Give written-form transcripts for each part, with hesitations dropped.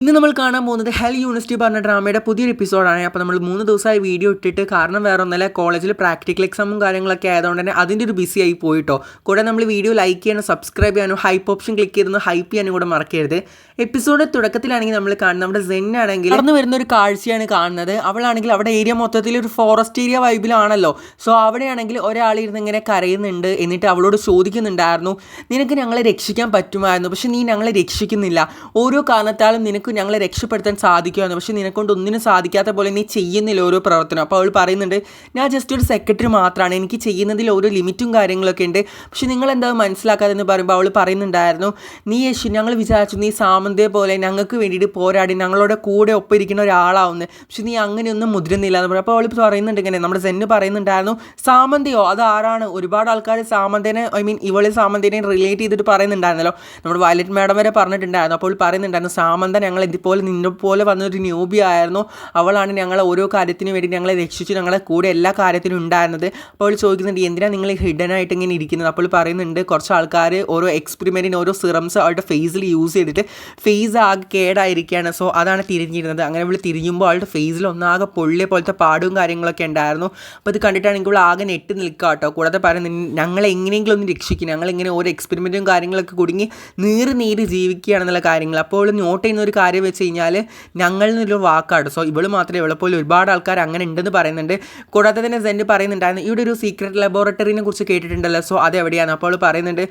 ഇന്ന് നമ്മൾ കാണാൻ പോകുന്നത് ഹെൽ യൂണിവേഴ്സിറ്റി പറഞ്ഞ ഡ്രാമയുടെ പുതിയൊരു എപ്പിസോഡാണ്. അപ്പോൾ നമ്മൾ 3 ദിവസമായി വീഡിയോ ഇട്ടിട്ട് കാരണം വേറെ ഒന്നല്ല, കോളേജിൽ പ്രാക്ടിക്കൽ എക്സാമും കാര്യങ്ങളൊക്കെ ആയതുകൊണ്ട് തന്നെ അതിൻ്റെ ഒരു ബിസി ആയി പോയിട്ടോ. കൂടെ നമ്മൾ വീഡിയോ ലൈക്ക് ചെയ്യാനും സബ്സ്ക്രൈബ് ചെയ്യാനും ഹൈപ്പ് ഓപ്ഷൻ ക്ലിക്ക് ചെയ്തൊന്ന് ഹൈപ്പ് ചെയ്യാനും കൂടെ മറക്കരുത്. എപ്പിസോഡ് തുടക്കത്തിലാണെങ്കിൽ നമ്മൾ കാണുന്നത് നമ്മുടെ സെന്നാണെങ്കിൽ നടന്നു വരുന്ന ഒരു കാഴ്ചയാണ് കാണുന്നത്. അവളാണെങ്കിൽ അവിടെ ഏരിയ മൊത്തത്തിൽ ഒരു ഫോറസ്റ്റ് ഏരിയ വൈബിലാണല്ലോ. സോ അവിടെയാണെങ്കിൽ ഒരാളിരുന്ന് ഇങ്ങനെ കരയുന്നുണ്ട്. എന്നിട്ട് അവളോട് ചോദിക്കുന്നുണ്ടായിരുന്നു, നിനക്ക് ഞങ്ങളെ രക്ഷിക്കാൻ പറ്റുമായിരുന്നു, പക്ഷെ നീ ഞങ്ങളെ രക്ഷിക്കുന്നില്ല. ഓരോ കാരണത്താലും നിനക്ക് ഞങ്ങളെ രക്ഷപ്പെടുത്താൻ സാധിക്കുമായിരുന്നു, പക്ഷെ നിനക്കൊണ്ട് ഒന്നിനും സാധിക്കാത്ത പോലെ നീ ചെയ്യുന്നില്ല ഓരോ പ്രവർത്തനം. അപ്പോൾ അവൾ പറയുന്നുണ്ട്, ഞാൻ ജസ്റ്റ് ഒരു സെക്രട്ടറി മാത്രമാണ്, എനിക്ക് ചെയ്യുന്നതിൽ ഓരോ ലിമിറ്റും കാര്യങ്ങളൊക്കെ ഉണ്ട്, പക്ഷെ നിങ്ങളെന്താ മനസ്സിലാക്കാതെന്ന് പറയുമ്പോൾ അവൾ പറയുന്നുണ്ടായിരുന്നു, നീ ഞങ്ങൾ വിചാരിച്ചു നീ സാമന്തയെ പോലെ ഞങ്ങൾക്ക് വേണ്ടിയിട്ട് പോരാടി ഞങ്ങളുടെ കൂടെ ഒപ്പിരിക്കുന്ന ഒരാളാവുന്നത്, പക്ഷെ നീ അങ്ങനെയൊന്നും മുതിരുന്നില്ല എന്ന് പറയും. അപ്പോൾ അവൾ പറയുന്നുണ്ട് ഇങ്ങനെ, നമ്മുടെ സെന്ന് പറയുന്നുണ്ടായിരുന്നു, സാമന്തയോ അത് ആരാണ്? ഒരുപാട് ആൾക്കാർ സാമന്തനെ ഇവളെ സാമന്തനെ റിലേറ്റ് ചെയ്തിട്ട് പറയുന്നുണ്ടായിരുന്നല്ലോ. നമ്മുടെ വയലറ്റ് മാഡം വരെ പറഞ്ഞിട്ടുണ്ടായിരുന്നു. അപ്പോൾ പറയുന്നുണ്ടായിരുന്നു, സാമന്ത ഞങ്ങൾ ഇതുപോലെ നിന്നെ പോലെ വന്നൊരു ന്യൂബി ആയിരുന്നു, അവളാണ് ഞങ്ങളെ ഓരോ കാര്യത്തിന് വേണ്ടി ഞങ്ങളെ രക്ഷിച്ച് ഞങ്ങളെ കൂടെ എല്ലാ കാര്യത്തിനും ഉണ്ടായിരുന്നത്. അപ്പോൾ അവൾ ചോദിക്കുന്നുണ്ട്, എന്തിനാണ് നിങ്ങൾ ഹിഡൻ ആയിട്ട് ഇങ്ങനെ ഇരിക്കുന്നത്? അപ്പോൾ പറയുന്നുണ്ട്, കുറച്ച് ആൾക്കാർ ഓരോ എക്സ്പെരിമെൻറ്റിന് ഓരോ സിറംസ് അവളുടെ ഫേസിൽ യൂസ് ചെയ്തിട്ട് ഫേസ് ആകെ കേടായിരിക്കുകയാണ്, സോ അതാണ് തിരിഞ്ഞിരുന്നത്. അങ്ങനെ അവൾ തിരിഞ്ഞുമ്പോൾ അവളുടെ ഫേസിൽ ഒന്നാകെ പൊള്ളിയ പോലത്തെ പാടും കാര്യങ്ങളൊക്കെ ഉണ്ടായിരുന്നു. അപ്പോൾ ഇത് കണ്ടിട്ടാണെങ്കിൽ അവൾ ആകെ നെട്ട് നിൽക്കുക കേട്ടോ. കൂടാതെ പറയുന്നത്, ഞങ്ങളെ എങ്ങനെയെങ്കിലും ഒന്ന് രക്ഷിക്കും, ഞങ്ങളിങ്ങനെ ഓരോ എക്സ്പെരിമെൻറ്റും കാര്യങ്ങളൊക്കെ കുടുങ്ങി നീര് ജീവിക്കുകയാണെന്നുള്ള കാര്യങ്ങൾ. അപ്പോൾ നോട്ട് ചെയ്യുന്ന ഒരു കാര്യം വെച്ച് കഴിഞ്ഞാൽ ഞങ്ങളിൽ നിന്നൊരു വാക്കാണ്. സോ ഇവൾ മാത്രമേ, ഇവളെപ്പോലെ ഒരുപാട് ആൾക്കാർ അങ്ങനെ ഉണ്ടെന്ന് പറയുന്നുണ്ട്. കൂടാതെ തന്നെ സെൻഡ് പറയുന്നുണ്ടായിരുന്നു, ഇവിടെ ഒരു സീക്രട്ട് ലബോറട്ടറിനെ കുറിച്ച് കേട്ടിട്ടുണ്ടല്ലോ, സോ അത് എവിടെയാണ്? അപ്പോൾ പറയുന്നുണ്ട്,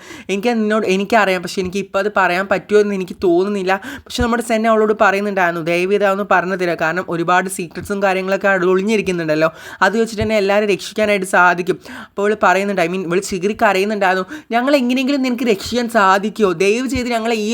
എനിക്കറിയാം, പക്ഷേ എനിക്ക് ഇപ്പോൾ അത് പറയാൻ പറ്റുമോ എന്ന് എനിക്ക് തോന്നുന്നില്ല. പക്ഷെ നമ്മുടെ സെൻ അവളോട് പറയുന്നുണ്ടായിരുന്നു, ദയവ് ഇതാണെന്ന് പറഞ്ഞു തരാം, കാരണം ഒരുപാട് സീക്രട്സും കാര്യങ്ങളൊക്കെ ഒളിഞ്ഞിരിക്കുന്നുണ്ടല്ലോ, അത് വെച്ചിട്ട് തന്നെ എല്ലാവരും രക്ഷിക്കാനായിട്ട് സാധിക്കും. അപ്പോൾ അവൾ പറയുന്നുണ്ട്, ഇവൾ ചികിരിക്ക് അറിയുന്നുണ്ടായിരുന്നു, ഞങ്ങൾ എങ്ങനെയെങ്കിലും നിനക്ക് രക്ഷിക്കാൻ സാധിക്കുമോ? ദയവ് ചെയ്ത് ഞങ്ങളെ ഈ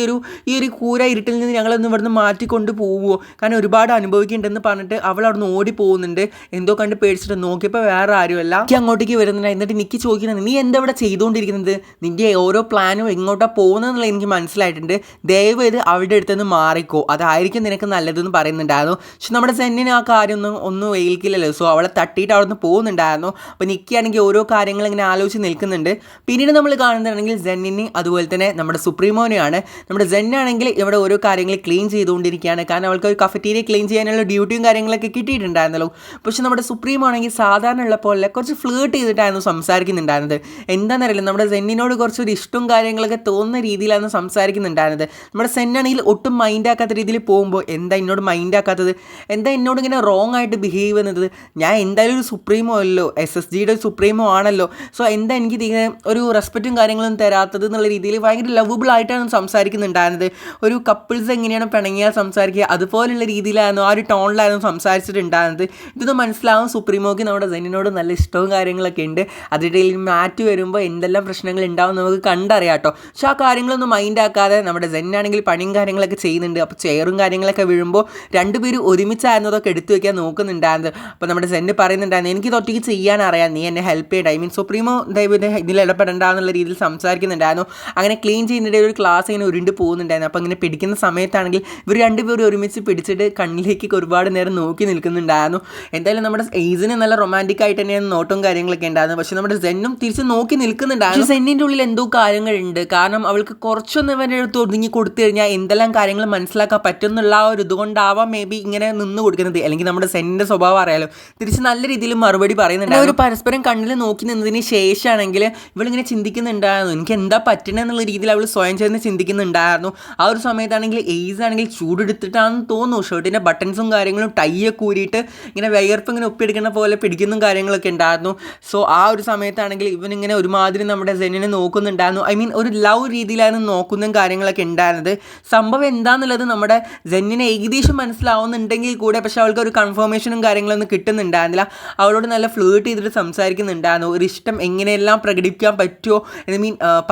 ഒരു കൂര ഇരുട്ടിൽ നിന്ന് ഞങ്ങളൊന്ന് ഇവിടുന്ന് മാറ്റിക്കൊണ്ട് പോവുമോ? കാരണം ഒരുപാട് അനുഭവിക്കുന്നുണ്ടെന്ന് പറഞ്ഞിട്ട് അവൾ അവിടെ നിന്ന് ഓടി പോകുന്നുണ്ട്. എന്തോ കണ്ട് പേടിച്ചിട്ട് നോക്കിയപ്പോൾ വേറെ ആരുമല്ല, എനിക്ക് അങ്ങോട്ടേക്ക് വരുന്നുണ്ട്. എന്നിട്ട് എനിക്ക് ചോദിക്കുന്നത്, നീ എന്താ ഇവിടെ ചെയ്തുകൊണ്ടിരിക്കുന്നത്? നിൻ്റെ ഓരോ പ്ലാനും എങ്ങോട്ടാണ് പോകുന്നതെന്നുള്ള എനിക്ക് മനസ്സിലായിട്ടുണ്ട്, ദയവ് ചെയ്ത് അവളുടെ അടുത്തുനിന്ന് മാറിക്കോ, അതായിരിക്കും നിനക്ക് നല്ലതെന്ന് പറയുന്നുണ്ടായിരുന്നു. പക്ഷെ നമ്മുടെ സെന്നിന് ആ കാര്യം ഒന്നും ഏൽക്കില്ലല്ലോ. സോ അവളെ തട്ടിയിട്ട് അവിടെ നിന്ന് പോകുന്നുണ്ടായിരുന്നു. അപ്പോൾ നിൽക്കുകയാണെങ്കിൽ ഓരോ കാര്യങ്ങൾ ഇങ്ങനെ ആലോചിച്ച് നിൽക്കുന്നുണ്ട്. പിന്നീട് നമ്മൾ കാണുന്നുണ്ടെങ്കിൽ സെന്നിന് അതുപോലെ തന്നെ നമ്മുടെ സുപ്രീമോനെയാണ്. നമ്മുടെ സെന്നാണെങ്കിൽ ഇവിടെ ഓരോ കാര്യങ്ങൾ ക്ലീൻ ചെയ്തുകൊണ്ടിരിക്കുകയാണ്, കാരണം അവൾക്ക് ഒരു കഫറ്റീരിയ ക്ലീൻ ചെയ്യാനുള്ള ഡ്യൂട്ടിയും കാര്യങ്ങളൊക്കെ കിട്ടിയിട്ടുണ്ടായിരുന്നല്ലോ. പക്ഷെ നമ്മുടെ സുപ്രീം ആണെങ്കിൽ സാധാരണ ഉള്ള പോലെ കുറച്ച് ഫ്ലേർട്ട് ചെയ്തിട്ടായിരുന്നു സംസാരിക്കുന്നുണ്ടായിരുന്നത്. എന്താണെന്നറിയില്ല, നമ്മുടെ സെന്നിനോട് കുറച്ചൊരു ഇഷ്ടവും കാര്യങ്ങളൊക്കെ തോന്നുന്ന രീതിയിലാണ് സംസാരിക്കുന്നുണ്ടായിരുന്നത്. നമ്മുടെ സെന്നാണെങ്കിൽ ഒട്ടും മൈൻഡ് ആക്കാത്ത രീതിയിൽ പോകുമ്പോൾ, എന്താ എന്നോട് മൈൻഡ് ആക്കാത്തത്, എന്താ എന്നോട് ഇങ്ങനെ റോങ് ആയിട്ട് ബിഹേവ് ചെയ്യുന്നത്, ഞാൻ എന്തായാലും ഒരു സുപ്രീമോ അല്ലോ, SSGയുടെ ഒരു സുപ്രീമോ ആണല്ലോ, സോ എന്താ എനിക്ക് ഒരു റെസ്പെക്റ്റും കാര്യങ്ങളൊന്നും തരാത്തത് എന്നുള്ള രീതിയിൽ ഭയങ്കര ലവബിൾ ആയിട്ടാണ് സംസാരിക്കുന്നുണ്ടായിരുന്നത്. ഒരു കപ്പിൾസ് എങ്ങനെയാണ് പിണങ്ങിയാൽ സംസാരിക്കുക അതുപോലുള്ള രീതിയിലായിരുന്നു, ആ ഒരു ടോണിലായിരുന്നു സംസാരിച്ചിട്ടുണ്ടായിരുന്നത്. ഇതൊന്നും മനസ്സിലാവും സുപ്രീമോക്ക് നമ്മുടെ സെന്നിനോട് നല്ല ഇഷ്ടവും കാര്യങ്ങളൊക്കെ ഉണ്ട്. അതിനിടയിൽ മാറ്റ് വരുമ്പോൾ എന്തെല്ലാം പ്രശ്നങ്ങൾ ഉണ്ടാവും നമുക്ക് കണ്ടറിയാം കേട്ടോ. പക്ഷെ ആ കാര്യങ്ങളൊന്നും മൈൻഡ് ആക്കാതെ നമ്മുടെ സെന്നാണെങ്കിൽ പണിയും കാര്യങ്ങളൊക്കെ ചെയ്യുന്നുണ്ട്. അപ്പോൾ ചെയറും കാര്യങ്ങളൊക്കെ വീഴുമ്പോൾ രണ്ടുപേരും ഒരുമിച്ചായിരുന്നു അതൊക്കെ എടുത്തു വയ്ക്കാൻ നോക്കുന്നുണ്ടായിരുന്നത്. അപ്പോൾ നമ്മുടെ സെന്ന് പറയുന്നുണ്ടായിരുന്നു, എനിക്ക് തൊട്ടേക്ക് ചെയ്യാൻ അറിയാം, നീ എന്നെ ഹെൽപ്പ് ചെയ്യണം. സുപ്രീമോ ദൈവം ഇതിൽ ഇടപെടേണ്ടെന്നുള്ള രീതിയിൽ സംസാരിക്കുന്നുണ്ടായിരുന്നു. അങ്ങനെ ക്ലീൻ ചെയ്യുന്നതിൻ്റെ ഒരു ക്ലാസ് ഇങ്ങനെ ഉരുണ്ട് പോകുന്നുണ്ടായിരുന്നു. അപ്പോൾ ഇങ്ങനെ പിടിക്കുന്ന സമയത്താണെങ്കിൽ ഇവർ രണ്ടുപേരും ഒരുമിച്ച് പിടിച്ചിട്ട് കണ്ണിലേക്ക് ഒരുപാട് നേരം നോക്കി നിൽക്കുന്നുണ്ടായിരുന്നു. എന്തായാലും നമ്മുടെ എയ്സിന് നല്ല റൊമാൻറ്റിക് ആയിട്ട് തന്നെയാണ് നോട്ടും കാര്യങ്ങളൊക്കെ ഉണ്ടായിരുന്നു. പക്ഷെ നമ്മുടെ സെന്നും തിരിച്ച് നോക്കി നിൽക്കുന്നുണ്ടായിരുന്നു. സെന്നിൻ്റെ ഉള്ളിൽ എന്തോ കാര്യങ്ങളുണ്ട്, കാരണം അവൾക്ക് കുറച്ചൊന്ന് ഇവരുടെ അടുത്ത് ഒതുങ്ങി കൊടുത്തു കഴിഞ്ഞാൽ എന്തെല്ലാം കാര്യങ്ങൾ മനസ്സിലാക്കാൻ പറ്റുന്നുള്ള ആ ഒരു ഇതുകൊണ്ടാവാം മേ ബി ഇങ്ങനെ നിന്ന് കൊടുക്കുന്നത്. അല്ലെങ്കിൽ നമ്മുടെ സെന്നിൻ്റെ സ്വഭാവം അറിയാലോ, തിരിച്ച് നല്ല രീതിയിൽ മറുപടി പറയുന്നുണ്ട്. ഒരു പരസ്പരം കണ്ണിൽ നോക്കി നിന്നതിന് ശേഷമാണെങ്കിൽ ഇവളിങ്ങനെ ചിന്തിക്കുന്നുണ്ടായിരുന്നു, എനിക്ക് എന്താ പറ്റണമെന്നുള്ള രീതിയിൽ അവൾ സ്വയം ചേർന്ന് ചിന്തിക്കുന്നുണ്ടായിരുന്നു. ആ ഒരു സമയത്താണെങ്കിൽ എയ്സ് ആണെങ്കിൽ ചൂടെടുത്തിട്ടാണെന്ന് തോന്നുന്നു, ഷർട്ടിൻ്റെ ബട്ടൺസും കാര്യങ്ങളും ടൈയൊക്കെ കൂരിയിട്ട് ഇങ്ങനെ വിയർപ്പ് ഇങ്ങനെ ഒപ്പിയെടുക്കുന്ന പോലെ പിടിക്കുന്ന കാര്യങ്ങളൊക്കെ ഉണ്ടായിരുന്നു. സോ ആ ഒരു സമയത്താണെങ്കിൽ ഇവനിങ്ങനെ ഒരുമാതിരി നമ്മുടെ സെന്നിനെ നോക്കുന്നുണ്ടായിരുന്നു. ഒരു ലവ് രീതിയിലാണ് നോക്കുന്നതും കാര്യങ്ങളൊക്കെ ഉണ്ടായിരുന്നത്. സംഭവം എന്താണെന്നുള്ളത് നമ്മുടെ സെന്നിനെ ഏകദേശം മനസ്സിലാവുന്നുണ്ടെങ്കിൽ കൂടെ പക്ഷെ അവൾക്ക് ഒരു കൺഫർമേഷനും കാര്യങ്ങളൊന്നും കിട്ടുന്നുണ്ടായിരുന്നില്ല. അവളോട് നല്ല ഫ്ലേർട്ട് ചെയ്തിട്ട് സംസാരിക്കുന്നുണ്ടായിരുന്നു. ഒരു ഇഷ്ടം എങ്ങനെയെല്ലാം പ്രകടിപ്പിക്കാൻ പറ്റുമോ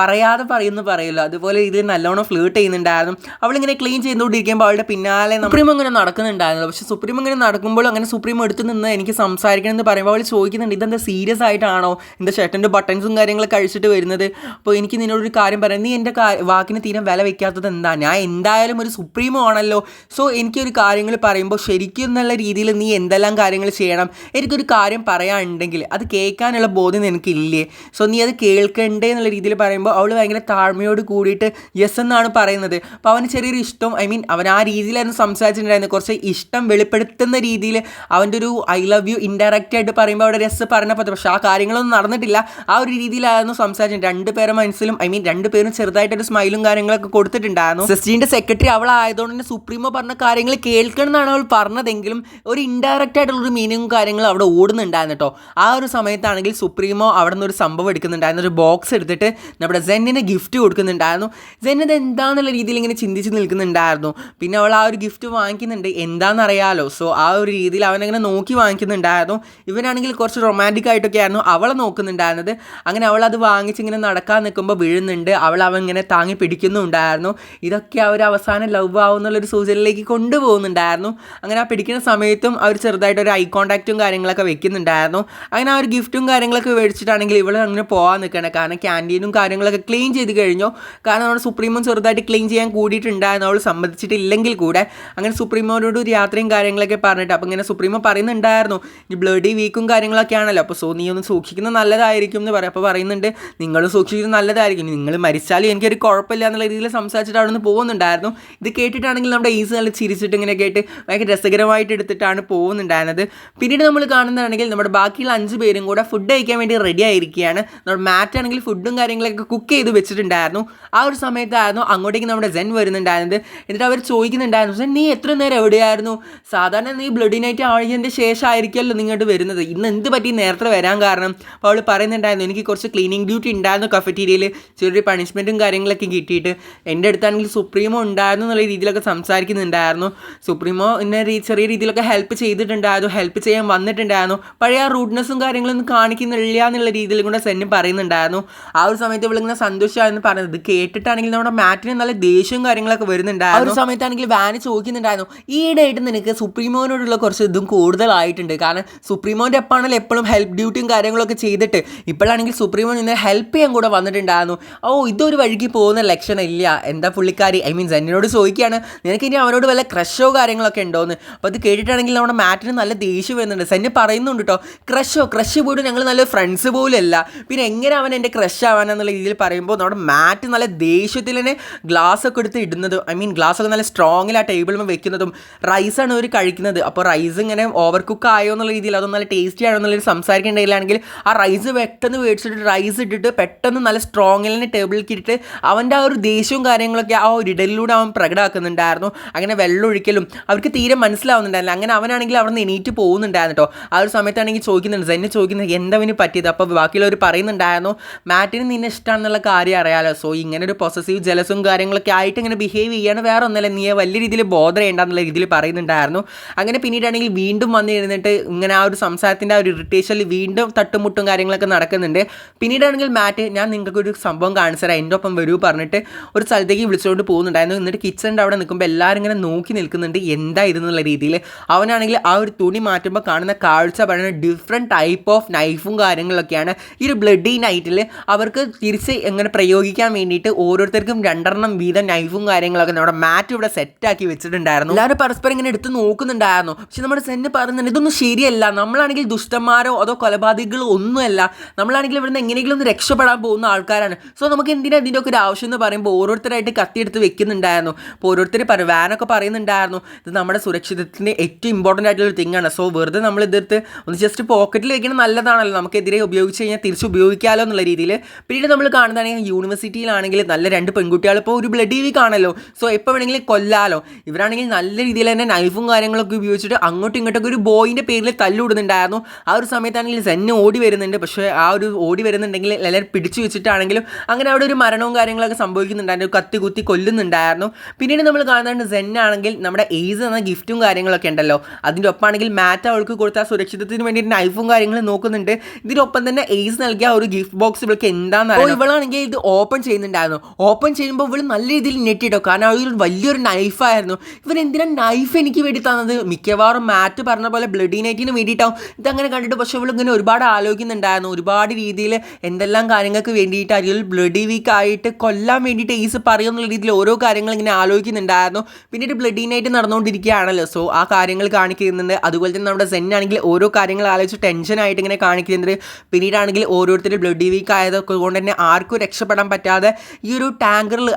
പറയാതെ പറയുമല്ലോ, അതുപോലെ ഇതിൽ നല്ലോണം ഫ്ലേർട്ട് ചെയ്യുന്നുണ്ടായിരുന്നു. അവളിങ്ങനെ ക്ലീൻ ചെയ്തുകൊണ്ടിരിക്കുമ്പോൾ അവളുടെ പിന്നാലെ സുപ്രീം അങ്ങനെ നടക്കുന്നുണ്ടായിരുന്നു. പക്ഷേ സുപ്രീം അങ്ങനെ നടക്കുമ്പോൾ അങ്ങനെ സുപ്രീം എടുത്ത് നിന്ന് എനിക്ക് സംസാരിക്കണം എന്ന് പറയുമ്പോൾ അവൾ ചോദിക്കുന്നുണ്ട്, ഇതെന്താ സീരിയസ് ആയിട്ടാണോ എൻ്റെ ഷർട്ടിൻ്റെ ബട്ടൺസും കാര്യങ്ങളൊക്കെ കഴിച്ചിട്ട് വരുന്നത്? അപ്പോൾ എനിക്ക് നിന്നോടൊരു കാര്യം പറയാം, നീ എൻ്റെ വാക്കിന് തീരെ വില വെക്കാത്തത് എന്താ? ഞാൻ എന്തായാലും ഒരു സുപ്രീമോ ആണല്ലോ. സോ എനിക്കൊരു കാര്യങ്ങൾ പറയുമ്പോൾ ശരിക്കും എന്നുള്ള രീതിയിൽ നീ എന്തെല്ലാം കാര്യങ്ങൾ ചെയ്യണം. എനിക്കൊരു കാര്യം പറയാനുണ്ടെങ്കിൽ അത് കേൾക്കാനുള്ള ബോധ്യം നിനക്കില്ലേ? സോ നീ അത് കേൾക്കണ്ടേ എന്നുള്ള രീതിയിൽ പറയുമ്പോൾ അവൾ ഭയങ്കര താഴ്മയോട് കൂടിയിട്ട് യെസ് എന്നാണ് പറയുന്നത്. അപ്പോൾ അവന് ചെറിയൊരു ഇഷ്ടം അവൻ ആ രീതിയിലായിരുന്നു സംസാരിച്ചിട്ടുണ്ടായിരുന്നു. കുറച്ച് ഇഷ്ടം വെളിപ്പെടുത്തുന്ന രീതിയിൽ അവൻ്റെ ഒരു ഐ ലവ് യു ഇൻഡയറക്റ്റ് ആയിട്ട് പറയുമ്പോൾ അവിടെ രസ് പറഞ്ഞപ്പോൾ, പക്ഷേ ആ കാര്യങ്ങളൊന്നും നടന്നിട്ടില്ല. ആ ഒരു രീതിയിലായിരുന്നു സംസാരിച്ചത്. രണ്ടുപേരുടെ മനസ്സിലും രണ്ടുപേരും ചെറുതായിട്ടൊരു സ്മൈലും കാര്യങ്ങളൊക്കെ കൊടുത്തിട്ടുണ്ടായിരുന്നു. സെസ്റ്റിൻ്റെ സെക്രട്ടറി അവളായതുകൊണ്ട് തന്നെ സുപ്രീമോ പറഞ്ഞ കാര്യങ്ങൾ കേൾക്കണം എന്നാണ് അവൾ പറഞ്ഞതെങ്കിലും ഒരു ഇൻഡയറക്റ്റ് ആയിട്ടുള്ളൊരു മീനിങ്ങും കാര്യങ്ങളും അവിടെ ഓടുന്നുണ്ടായിരുന്നു കേട്ടോ. ആ ഒരു സമയത്താണെങ്കിൽ സുപ്രീമോ അവിടെ നിന്ന് ഒരു സംഭവം എടുക്കുന്നുണ്ടായിരുന്നു. ഒരു ബോക്സ് എടുത്തിട്ട് നമ്മുടെ സെന്നിന് ഗിഫ്റ്റ് കൊടുക്കുന്നുണ്ടായിരുന്നു. സെൻ ഇത് എന്താണെന്നുള്ള രീതിയിൽ ഇങ്ങനെ ചിന്തിച്ച് നിൽക്കുന്നുണ്ടായിരുന്നു. പിന്നെ അവൾ ആ ഒരു ഗിഫ്റ്റ് വാങ്ങിക്കുന്നുണ്ട്, എന്താണെന്നറിയാലോ. സോ ആ ഒരു രീതിയിൽ അവനങ്ങനെ നോക്കി വാങ്ങിക്കുന്നുണ്ടായിരുന്നു. ഇവനാണെങ്കിൽ കുറച്ച് റൊമാൻറ്റിക് ആയിട്ടൊക്കെ ആയിരുന്നു അവളെ നോക്കുന്നുണ്ടായിരുന്നത്. അങ്ങനെ അവൾ അത് വാങ്ങിച്ച് ഇങ്ങനെ നടക്കാൻ നിൽക്കുമ്പോൾ വീഴുന്നുണ്ട്. അവൻ ഇങ്ങനെ താങ്ങി പിടിക്കുന്നുണ്ടായിരുന്നു. ഇതൊക്കെ അവർ അവസാനം ലവ് ആവുന്നുള്ളൊരു സൂചനയിലേക്ക് കൊണ്ടുപോകുന്നുണ്ടായിരുന്നു. അങ്ങനെ ആ പിടിക്കുന്ന സമയത്തും അവർ ചെറുതായിട്ടൊരു ഐ കോൺടാക്റ്റും കാര്യങ്ങളൊക്കെ വെക്കുന്നുണ്ടായിരുന്നു. അങ്ങനെ ആ ഒരു ഗിഫ്റ്റും കാര്യങ്ങളൊക്കെ മേടിച്ചിട്ടാണെങ്കിൽ ഇവൾ അങ്ങനെ പോകാൻ നിൽക്കണം. കാരണം ക്യാൻറ്റീനും കാര്യങ്ങളൊക്കെ ക്ലീൻ ചെയ്ത് കഴിഞ്ഞു. കാരണം അവിടെ സുപ്രീമോ ചെറുതായിട്ട് ക്ലീൻ ചെയ്യാൻ കൂടിയിട്ടുണ്ടായിരുന്നു. അവൾ സമ്മതിച്ചിട്ടില്ലെങ്കിൽ കൂടെ. അങ്ങനെ സുപ്രീമോനോട് ഒരു യാത്രയും കാര്യങ്ങളൊക്കെ പറഞ്ഞിട്ട് അപ്പോൾ ഇങ്ങനെ സുപ്രീമോ പറയുന്നുണ്ടായിരുന്നു, ഈ ബ്ലഡി വീക്കും കാര്യങ്ങളൊക്കെ ആണല്ലോ, അപ്പോൾ സോ നീ ഒന്ന് സൂക്ഷിക്കുന്നത് നല്ലതായിരിക്കും എന്ന് പറയും. അപ്പോൾ പറയുന്നുണ്ട്, നിങ്ങളും സൂക്ഷിക്കുന്നത് നല്ലതായിരിക്കും, നിങ്ങൾ മരിച്ചാലും എനിക്കൊരു കുഴപ്പമില്ല എന്നുള്ള രീതിയിൽ സംസാരിച്ചിട്ട് അവിടെ നിന്ന് പോകുന്നുണ്ടായിരുന്നു. ഇത് കേട്ടിട്ടാണെങ്കിൽ നമ്മുടെ ഈസ് നല്ല ചിരിച്ചിട്ട് ഇങ്ങനെ കേട്ട് ഭയങ്കര രസകരമായിട്ട് എടുത്തിട്ടാണ് പോകുന്നുണ്ടായിരുന്നത്. പിന്നീട് നമ്മൾ കാണുന്നതാണെങ്കിൽ നമ്മുടെ ബാക്കിയുള്ള 5 പേരും കൂടെ ഫുഡ് കഴിക്കാൻ വേണ്ടി റെഡി ആയിരിക്കുകയാണ്. നമ്മുടെ മാറ്റ് ആണെങ്കിൽ ഫുഡും കാര്യങ്ങളൊക്കെ കുക്ക് ചെയ്ത് വെച്ചിട്ടുണ്ടായിരുന്നു. ആ ഒരു സമയത്തായിരുന്നു അങ്ങോട്ടേക്ക് നമ്മുടെ സെൻ വരുന്നുണ്ടായിരുന്നത്. എന്നിട്ട് അവർ ചോദിക്കുന്നുണ്ടായിരുന്നു, സെൻ നീ എത്ര നേരം എവിടെയായിരുന്നു? സാധാരണ നീ ബ്ലഡി നൈറ്റ് ആഴ്ചൻ്റെ ശേഷമായിരിക്കുമല്ലോ നിങ്ങോട്ട് വരുന്നത്, ഇന്ന് എന്ത് പറ്റി നേരത്തെ വരാൻ കാരണം? അപ്പോൾ അവൾ പറയുന്നുണ്ടായിരുന്നു, എനിക്ക് കുറച്ച് ക്ലീനിങ് ഡ്യൂട്ടി ഉണ്ടായിരുന്നു കഫറ്റീരിയയിൽ, ചെറിയൊരു പണിഷ്മെൻറ്റും കാര്യങ്ങളൊക്കെ കിട്ടിയിട്ട്. എൻ്റെ അടുത്താണെങ്കിൽ സുപ്രീമോ ഉണ്ടായിരുന്നു എന്നുള്ള രീതിയിലൊക്കെ സംസാരിക്കുന്നുണ്ടായിരുന്നു. സുപ്രീമോ എന്നെ ചെറിയ രീതിയിലൊക്കെ ഹെൽപ്പ് ചെയ്തിട്ടുണ്ടായിരുന്നു, ഹെൽപ്പ് ചെയ്യാൻ വന്നിട്ടുണ്ടായിരുന്നു. പഴയ ആ റൂഡ്നെസ്സും കാര്യങ്ങളൊന്നും കാണിക്കുന്നില്ല എന്നുള്ള രീതിയിൽ കൂടെ സെന്നും പറയുന്നുണ്ടായിരുന്നു. ആ ഒരു സമയത്ത് ഇവളിങ്ങനെ സന്തോഷമായിരുന്നു പറയുന്നത്. കേട്ടിട്ടാണെങ്കിൽ നമ്മുടെ മാറ്റിന് നല്ല ദേഷ്യവും കാര്യങ്ങളൊക്കെ വരുന്നുണ്ടായിരുന്നു. ആ ഒരു സമയത്താണെങ്കിൽ വാന് ചോദിക്കുന്നുണ്ടായിരുന്നു, ഈയിടെയായിട്ട് നിനക്ക് സുപ്രീമോനോടുള്ള കുറച്ച് ഇതും കൂടുതലായിട്ടുണ്ട്. കാരണം സുപ്രീമോൻ്റെ എപ്പാണല്ലോ എപ്പോഴും ഹെൽപ്പ് ഡ്യൂട്ടിയും കാര്യങ്ങളൊക്കെ ചെയ്തിട്ട്, ഇപ്പോഴാണെങ്കിൽ സുപ്രീമോ നിന്നെ ഹെൽപ്പ് ചെയ്യാൻ കൂടെ വന്നിട്ടുണ്ടായിരുന്നു. ഓ ഇതൊരു വഴിക്ക് പോകുന്ന ലക്ഷണം ഇല്ല. എന്താ പുള്ളിക്കാരി എന്നോട് ചോദിക്കുകയാണ്, നിനക്ക് ഇനി അവനോട് വല്ല ക്രഷോ കാര്യങ്ങളൊക്കെ ഉണ്ടോയെന്ന്. അപ്പോൾ അത് കേട്ടിട്ടാണെങ്കിൽ നമ്മുടെ മാറ്റിന് നല്ല ദേഷ്യം വരുന്നുണ്ട്. സെന്നെ പറയുന്നുണ്ട് കേട്ടോ, ക്രഷ് പോയിട്ട് ഞങ്ങൾ നല്ല ഫ്രണ്ട്സ് പോലും അല്ല, പിന്നെ എങ്ങനെ അവൻ എൻ്റെ ക്രഷ് ആവാനെന്നുള്ള രീതിയിൽ പറയുമ്പോൾ നമ്മുടെ മാറ്റ് നല്ല ദേഷ്യത്തിൽ തന്നെ ഗ്ലാസ്സൊക്കെ എടുത്ത് ഇടുന്നതും ഗ്ലാസ്സൊക്കെ നല്ല സ്ട്രോങ്ങിൽ ആ ടേബിളിൽ വെക്കുന്നതും. റൈസാണ് അവർ കഴിക്കുന്നത്. അപ്പോൾ റൈസ് ഇങ്ങനെ ഓവർ കുക്ക് ആയോ എന്നുള്ള രീതിയിൽ അതൊന്നും നല്ല ടേസ്റ്റി ആണോ എന്നുള്ള സംസാരിക്കേണ്ടതിലാണെങ്കിൽ ആ റൈസ് പെട്ടെന്ന് മേടിച്ചിട്ട് റൈസ് ഇട്ടിട്ട് പെട്ടെന്ന് നല്ല സ്ട്രോങ്ങിൽ തന്നെ ടേബിളിൽ ഇട്ടിട്ട് അവൻ്റെ ആ ഒരു ദേഷ്യവും കാര്യങ്ങളൊക്കെ ആ ഒരു ഇടലിലൂടെ അവൻ പ്രകടമാക്കുന്നുണ്ടായിരുന്നു. അങ്ങനെ വെള്ളം ഒഴിക്കലും അവർക്ക് തീരെ മനസ്സിലാവുന്നുണ്ടായിരുന്നില്ല. അങ്ങനെ അവനാണെങ്കിൽ അവിടെ നിന്ന് എണീറ്റ് പോകുന്നുണ്ടായിരുന്നു കേട്ടോ. ആ ഒരു സമയത്താണെങ്കിൽ ചോദിക്കുന്നുണ്ട്, സെന്നെ ചോദിക്കുന്നത് എന്തവന് പറ്റിയത്. അപ്പോൾ ബാക്കിയുള്ളവർ പറയുന്നുണ്ടായിരുന്നു, മാറ്റിന് നിന്നെ ഇഷ്ടമാണെന്നുള്ള കാര്യം അറിയാലോ, സോ ഇങ്ങനെ ഒരു പൊസസീവ് ജലസും കാര്യങ്ങളൊക്കെ ആയിട്ട് ഇങ്ങനെ ബിഹേവ് ചെയ്യാണ്, വേറെ ഒന്നല്ല, നീ വലിയ രീതിയിൽ ബോധർ ചെയ്യേണ്ടെന്നുള്ള രീതിയിൽ പറയുന്നുണ്ടായിരുന്നു. അങ്ങനെ പിന്നീടാണെങ്കിൽ വീണ്ടും വന്നിരുന്നിട്ട് ഇങ്ങനെ ആ ഒരു സംസാരത്തിൻ്റെ ആ ഒരു ഇറിറ്റേഷനിൽ വീണ്ടും തട്ടുമുട്ടും കാര്യങ്ങളൊക്കെ നടക്കുന്നുണ്ട്. പിന്നീടാണെങ്കിൽ മാറ്റ്, ഞാൻ നിങ്ങൾക്കൊരു സംഭവം കാണിച്ചു തരാം, എൻ്റെ ഒപ്പം വരൂ പറഞ്ഞിട്ട് ഒരു സ്ഥലത്തേക്ക് വിളിച്ചുകൊണ്ട് പോകുന്നുണ്ടായിരുന്നു. എന്നിട്ട് കിച്ചണിൻ്റെ അവിടെ നിൽക്കുമ്പോൾ എല്ലാവരും ഇങ്ങനെ നോക്കി നിൽക്കുന്നുണ്ട്, എന്താ ഇതെന്നുള്ള രീതിയിൽ. അവനാണെങ്കിൽ ആ ഒരു തുണി മാറ്റുമ്പോൾ കാണുന്ന കാഴ്ച പറയുന്നത് ഡിഫറെൻറ്റ് ടൈപ്പ് ഓഫ് നൈഫും കാര്യങ്ങളൊക്കെയാണ്. ഈ ഒരു ബ്ലഡി നൈറ്റിൽ അവർക്ക് തിരിച്ച് എങ്ങനെ പ്രയോഗിക്കാൻ വേണ്ടിയിട്ട് ഓരോരുത്തർക്കും 2 വീതം നൈഫും കാര്യങ്ങളൊക്കെ നമ്മുടെ മാറ്റ് ഇവിടെ സെറ്റാക്കി വെച്ചിട്ടുണ്ടായിരുന്നു. എല്ലാവരും പരസ്പരം ഇങ്ങനെ എടുത്ത് നോക്കുന്നുണ്ടായിരുന്നു. പക്ഷെ നമ്മുടെ സെന്ന് പറയുന്നുണ്ട്, ഇതൊന്നും ശരിയല്ല, നമ്മളാണെങ്കിൽ ദുഷ്ടന്മാരോ അതോ കൊലപാതകികളോ ഒന്നുമല്ല, നമ്മളാണെങ്കിൽ ഇവിടുന്ന് എങ്ങനെയെങ്കിലും ഒന്ന് രക്ഷപ്പെടാൻ പോകുന്ന ആൾക്കാരാണ്. സോ നമുക്ക് എന്തിനാ ഇതിൻ്റെ ഒക്കെ ഒരു ആവശ്യം എന്ന് പറയുമ്പോൾ ഓരോരുത്തരായിട്ട് കത്തിയെടുത്ത് വെക്കുന്നുണ്ടായിരുന്നു. അപ്പോൾ ഓരോരുത്തർ വാനൊക്കെ പറയുന്നുണ്ടായിരുന്നു, ഇത് നമ്മുടെ സുരക്ഷിതത്തിന് ഏറ്റവും ഇമ്പോർട്ടൻ്റ് ആയിട്ടുള്ളൊരു തിങ്ങാണ്, സോ വെറുതെ നമ്മൾ ഇതെടുത്ത് ഒന്ന് ജസ്റ്റ് പോക്കറ്റിൽ വെക്കണം നല്ലതാണല്ലോ, നമുക്കെതിരെ ഉപയോഗിച്ച് കഴിഞ്ഞാൽ തിരിച്ച് ഉപയോഗിക്കാമല്ലോ എന്നുള്ള രീതിയിൽ. പിന്നീട് നമ്മൾ കാണുന്നതാണെങ്കിൽ യൂണിവേഴ്സിറ്റിയിലാണെങ്കിൽ നല്ല 2 പെൺകുട്ടികൾ ഇപ്പോൾ ഒരു ബ്ലഡി വീക്ക് ആണല്ലോ, സോ എപ്പോൾ വേണമെങ്കിലും കൊല്ലാലോ. ഇവരാണെങ്കിൽ നല്ല രീതിയിൽ തന്നെ നൈഫും കാര്യങ്ങളൊക്കെ ഉപയോഗിച്ചിട്ട് അങ്ങോട്ടും ഇങ്ങോട്ടൊക്കെ ഒരു ബോയിൻ്റെ പേരിൽ തല്ലുവിടുന്നുണ്ടായിരുന്നു. ആ ഒരു സമയത്താണെങ്കിൽ സെന്നെ ഓടി വരുന്നുണ്ട്. പക്ഷേ ആ ഒരു ഓടി വരുന്നുണ്ടെങ്കിൽ എല്ലാവരും പിടിച്ചു വെച്ചിട്ടാണെങ്കിലും അങ്ങനെ അവിടെ ഒരു മരണവും കാര്യങ്ങളൊക്കെ സംഭവിക്കുന്നുണ്ടായിരുന്നു, കത്തി കുത്തി കൊല്ലുന്നുണ്ടായിരുന്നു. പിന്നീട് നമ്മൾ കാണുന്നതാണ് സെന്നാണെങ്കിൽ നമ്മുടെ എയ്സ് എന്ന ഗിഫ്റ്റും കാര്യങ്ങളൊക്കെ ഉണ്ടല്ലോ, അതിൻ്റെ ഒപ്പമാണെങ്കിൽ മാറ്റ് അവൾക്ക് കൊടുത്ത ആ സുരക്ഷിതത്തിന് വേണ്ടിയിട്ട് നൈഫും കാര്യങ്ങളും നോക്കുന്നുണ്ട്. ഇതിനൊപ്പം തന്നെ എയ്സ് നൽകിയ ഒരു ഗിഫ്റ്റ് ബോക്സ് ഇവൾക്ക് എന്താണെന്ന് അറിയാം. ഇവളാണെങ്കിൽ ഇത് ഓപ്പൺ ചെയ്യുന്നുണ്ടായിരുന്നു. ഓപ്പൺ ചെയ്യുമ്പോൾ ഇവൾ നല്ല രീതിയിൽ ഞെട്ടിട്ടോ, കാരണം അതൊരു വലിയൊരു നൈഫായിരുന്നു. ഇവൻ എന്തിനാണ് നൈഫ് എനിക്ക് വേണ്ടി തന്നത്? മിക്കവാറും മാറ്റ് പറഞ്ഞ പോലെ ബ്ലഡി നൈറ്റിന് വേണ്ടിയിട്ടാവും ഇതങ്ങനെ കണ്ടിട്ട്. പക്ഷേ ഇവൾ ഇങ്ങനെ ഒരുപാട് ആലോചിക്കുന്നുണ്ടായിരുന്നു, ഒരുപാട് രീതിയിൽ എന്തെല്ലാം കാര്യങ്ങൾക്ക് വേണ്ടിയിട്ട് അതിൽ ബ്ലഡി വീക്ക് ആയിട്ട് കൊല്ലാൻ വേണ്ടിയിട്ട് എയ്സ് പറയുന്നുള്ള രീതിയിൽ ഓരോ കാര്യങ്ങൾ ഇങ്ങനെ ആലോചിക്കുന്നുണ്ടായിരുന്നു. പിന്നീട് ബ്ലഡി നൈറ്റ് നടന്നുകൊണ്ടിരിക്കുകയാണല്ലോ, സോ ആ കാര്യങ്ങൾ കാണിക്കുന്നുണ്ട്. അതുപോലെ തന്നെ നമ്മുടെ സെന്നാണെങ്കിൽ ഓരോ കാര്യങ്ങൾ ആലോചിച്ച് ടെൻഷനായിട്ട് ഇങ്ങനെ കാണിക്കുന്നുണ്ട്. പിന്നീടാണെങ്കിൽ ഓരോരുത്തർ ബ്ലഡി വീക്ക് ആയതൊക്കെ കൊണ്ട് തന്നെ ആർക്കും രക്ഷപ്പെടാൻ പറ്റാതെ ഈ ഒരു ടാങ്കറിൽ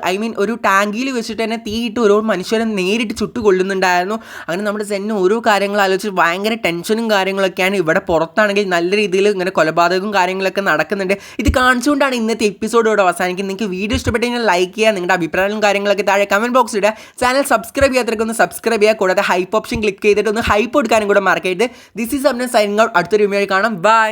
ഒരു ടാങ്കിൽ വെച്ചിട്ട് തന്നെ തീയിട്ട് ഓരോ മനുഷ്യരെ നേരിട്ട് ചുട്ടുകൊള്ളുന്നുണ്ടായിരുന്നു. അങ്ങനെ നമ്മുടെ സെന്ന് ഓരോ കാര്യങ്ങൾ ആലോചിച്ച് ഭയങ്കര ടെൻഷനും കാര്യങ്ങളൊക്കെയാണ്. ഇവിടെ പുറത്താണെങ്കിൽ നല്ല രീതിയിൽ ഇങ്ങനെ കൊലപാതകവും കാര്യങ്ങളൊക്കെ നടക്കുന്നുണ്ട്. ഇത് കാണിച്ചുകൊണ്ടാണ് ഇന്നത്തെ എപ്പിസോഡ് ഇവിടെ അവസാനിക്കുന്നത്. നിങ്ങൾക്ക് വീഡിയോ ഇഷ്ടപ്പെട്ട് കഴിഞ്ഞാൽ ലൈക്ക് ചെയ്യുക, നിങ്ങളുടെ അഭിപ്രായങ്ങളും കാര്യങ്ങളൊക്കെ താഴെ കമൻറ്റ് ബോക്സിൽ ഇടുക. ചാനൽ സബ്സ്ക്രൈബ് ചെയ്യാത്തവർക്ക് ഒന്ന് സബ്സ്ക്രൈബ് ചെയ്യുക. കൂടാതെ ഹൈപ്പ് ഓപ്ഷൻ ക്ലിക്ക് ചെയ്തിട്ട് ഒന്ന് ഹൈപ്പ് കൊടുക്കാനും കൂടെ മറക്കരുത്. This is Abna signing out. അടുത്തൊരു വീഡിയോയിൽ കാണാം. ബൈ.